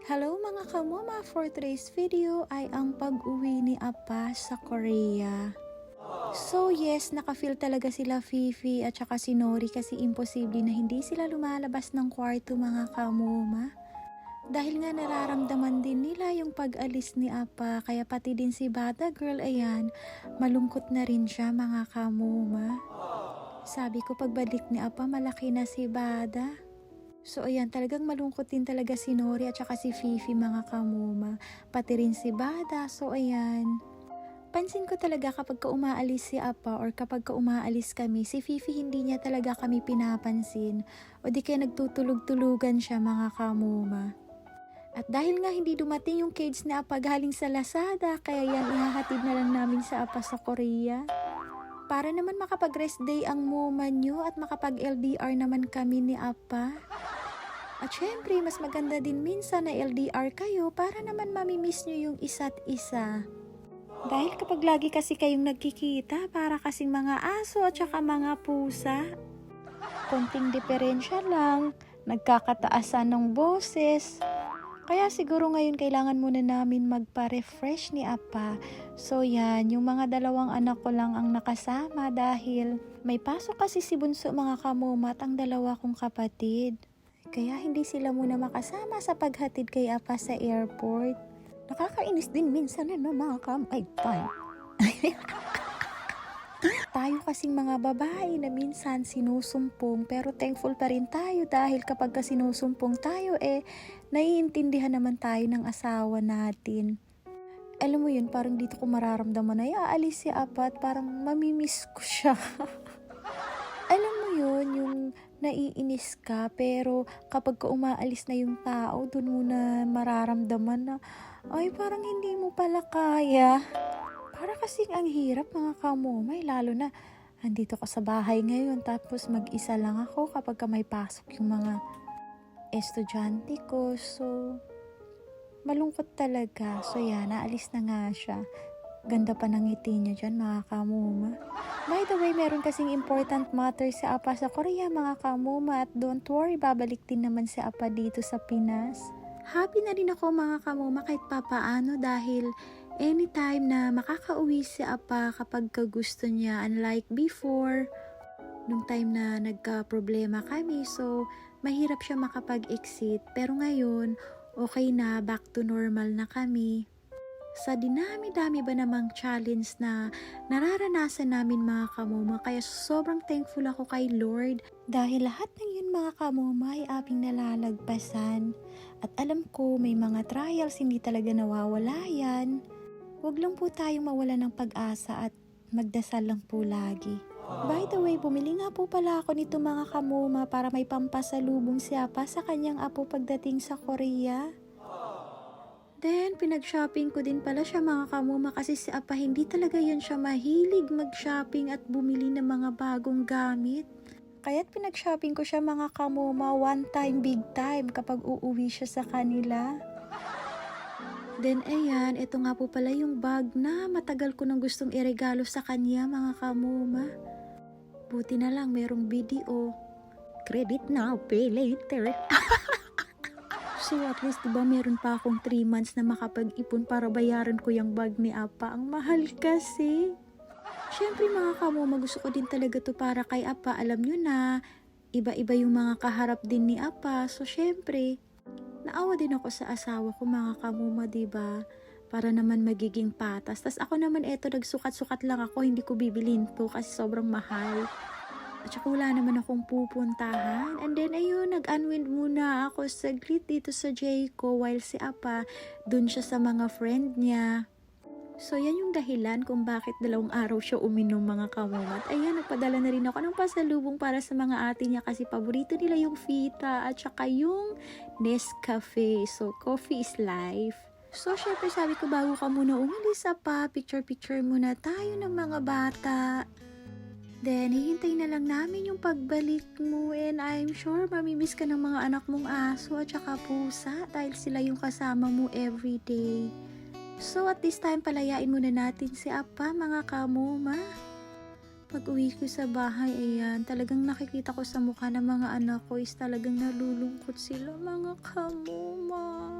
Hello mga kamoma, for today's video ay ang pag-uwi ni Appa sa Korea. So yes, nakafeel talaga sila Fifi at saka si Nori kasi imposible na hindi sila lumalabas ng kwarto mga kamoma. Dahil nga nararamdaman din nila yung pag-alis ni Appa, kaya pati din si Bata Girl, ayan, malungkot na rin siya mga kamoma. Sabi ko pagbalik ni Appa malaki na si Bada. So ayan, talagang malungkot din talaga si Nori at saka si Fifi mga kamoma. Pati rin si Bada. So ayan, pansin ko talaga kapag umaalis si Appa or kapag umaalis kami, si Fifi hindi niya talaga kami pinapansin. O di kaya nagtutulog-tulugan siya mga kamoma. At dahil nga hindi dumating yung cage ni Appa galing sa Lazada, kaya yan ihahatid na lang namin sa Appa sa Korea. Para naman makapag-rest day ang moma nyo at makapag-LDR naman kami ni Appa. At syempre, mas maganda din minsan na LDR kayo para naman mamimiss nyo yung isa't isa. Dahil kapag lagi kasi kayong nagkikita, para kasing mga aso at saka mga pusa. Konting diferensya lang, nagkakataasan ng boses. Kaya siguro ngayon kailangan muna namin magpa-refresh ni Appa. So yan, yung mga dalawang anak ko lang ang nakasama dahil may pasok kasi si Bunso mga kamoma at ang dalawa kong kapatid. Kaya hindi sila muna makasama sa paghatid kay Appa sa airport. Nakakainis din minsan mga kamay-tay. Tayo kasing mga babae na minsan sinusumpong pero thankful pa rin tayo dahil kapag sinusumpong tayo naiintindihan naman tayo ng asawa natin. Alam mo yun, parang dito ko mararamdaman na aalis si Appa at parang mamimiss ko siya. Alam mo yun, yung naiinis ka pero kapag umaalis na yung tao, dun mo na mararamdaman na ay parang hindi mo pala kaya. Para kasing ang hirap mga kamomay, lalo na andito ka sa bahay ngayon tapos mag-isa lang ako kapag may pasok yung mga estudyante ko. So malungkot talaga. So yan, naalis na nga siya. Ganda pa ng ngiti niya dyan mga kamoma. By the way, meron kasing important matter si Appa sa Korea mga kamoma at don't worry, babalik din naman si Appa dito sa Pinas. Happy na rin ako mga kamoma kahit papaano dahil anytime na makakauwi si Appa kapag gusto niya, unlike before, nung time na nagka-problema kami, so mahirap siya makapag-exit. Pero ngayon, okay na, back to normal na kami. Sa dinami-dami ba namang challenge na nararanasan namin mga kamoma, kaya sobrang thankful ako kay Lord dahil lahat ng yun mga kamoma ay aming nalalagpasan. At alam ko may mga trials hindi talaga nawawala yan. Huwag lang po tayong mawala ng pag-asa at magdasal lang po lagi. By the way, bumili nga po pala ako nito mga kamoma para may pampasalubong si Appa sa kanyang apo pagdating sa Korea. Then, pinag-shopping ko din pala siya mga kamoma kasi si Appa hindi talaga yun siya mahilig mag-shopping at bumili ng mga bagong gamit. Kaya't pinag-shopping ko siya mga kamoma one time, big time kapag uuwi siya sa kanila. Then ayan, ito nga po pala yung bag na matagal ko nang gustong iregalo sa kanya mga kamoma. Buti na lang merong video. Credit now, pay later. So at least diba meron pa akong 3 months na makapag-ipon para bayaran ko yung bag ni Appa. Ang mahal kasi. Siyempre mga kamoma, gusto ko din talaga to para kay Appa. Alam nyo na, iba-iba yung mga kaharap din ni Appa. So siyempre, naawa din ako sa asawa ko mga kamoma, diba? Para naman magiging patas. Tas ako naman eto, nagsukat-sukat lang ako, hindi ko bibilin to kasi sobrang mahal. At saka wala naman akong pupuntahan. And then ayun, nag-unwind muna ako saglit dito sa Jayco while si Appa dun siya sa mga friend niya. So yan yung dahilan kung bakit 2 araw siya uminom mga kamoma. At ayan, nagpadala na rin ako ng pasalubong para sa mga ate niya kasi paborito nila yung Fita at saka yung Nescafe. So coffee is life. So syempre sabi ko bago ka muna umalis Appa, picture-picture muna tayo ng mga bata. Then, hihintay na lang namin yung pagbalik mo and I'm sure mamimiss ka ng mga anak mong aso at saka pusa dahil sila yung kasama mo everyday. So, at this time, palayain muna natin si Appa mga kamoma. Pag uwi ko sa bahay, ayan, talagang nakikita ko sa mukha ng mga anak ko is talagang nalulungkot sila mga kamoma.